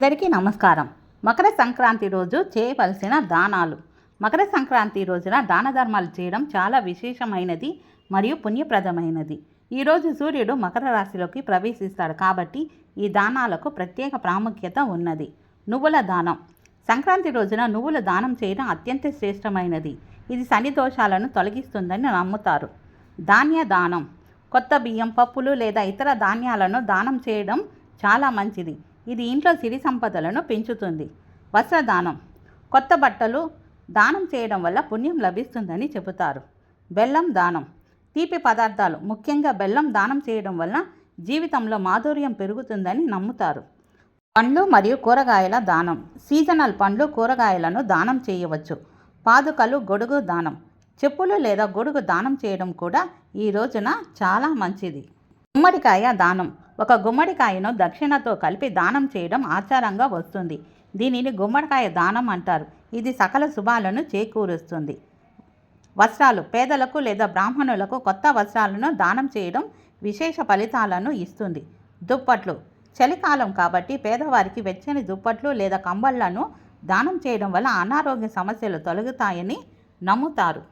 అందరికీ నమస్కారం. మకర సంక్రాంతి రోజు చేయవలసిన దానాలు. మకర సంక్రాంతి రోజున దాన ధర్మాలు చేయడం చాలా విశేషమైనది మరియు పుణ్యప్రదమైనది. ఈరోజు సూర్యుడు మకర రాశిలోకి ప్రవేశిస్తాడు కాబట్టి ఈ దానాలకు ప్రత్యేక ప్రాముఖ్యత ఉన్నది. నువ్వుల దానం. సంక్రాంతి రోజున నువ్వుల దానం చేయడం అత్యంత శ్రేష్టమైనది. ఇది శని దోషాలను తొలగిస్తుందని నమ్ముతారు. ధాన్య దానం. కొత్త బియ్యం, పప్పులు లేదా ఇతర ధాన్యాలను దానం చేయడం చాలా మంచిది. ఇది ఇంట్లో సిరి సంపదలను పెంచుతుంది. వస్త్రదానం. కొత్త బట్టలు దానం చేయడం వల్ల పుణ్యం లభిస్తుందని చెబుతారు. బెల్లం దానం. తీపి పదార్థాలు, ముఖ్యంగా బెల్లం దానం చేయడం వల్ల జీవితంలో మాధుర్యం పెరుగుతుందని నమ్ముతారు. పండ్లు మరియు కూరగాయల దానం. సీజనల్ పండ్లు, కూరగాయలను దానం చేయవచ్చు. పాదుకలు, గొడుగు దానం. చెప్పులు లేదా గొడుగు దానం చేయడం కూడా ఈ రోజున చాలా మంచిది. గుమ్మడికాయ దానం. ఒక గుమ్మడికాయను దక్షిణతో కలిపి దానం చేయడం ఆచారంగా వస్తుంది. దీనిని గుమ్మడికాయ దానం అంటారు. ఇది సకల శుభాలను చేకూరుస్తుంది. వస్త్రాలు. పేదలకు లేదా బ్రాహ్మణులకు కొత్త వస్త్రాలను దానం చేయడం విశేష ఫలితాలను ఇస్తుంది. దుప్పట్లు. చలికాలం కాబట్టి పేదవారికి వెచ్చని దుప్పట్లు లేదా కంబళ్లను దానం చేయడం వల్ల అనారోగ్య సమస్యలు తొలగుతాయని నమ్ముతారు.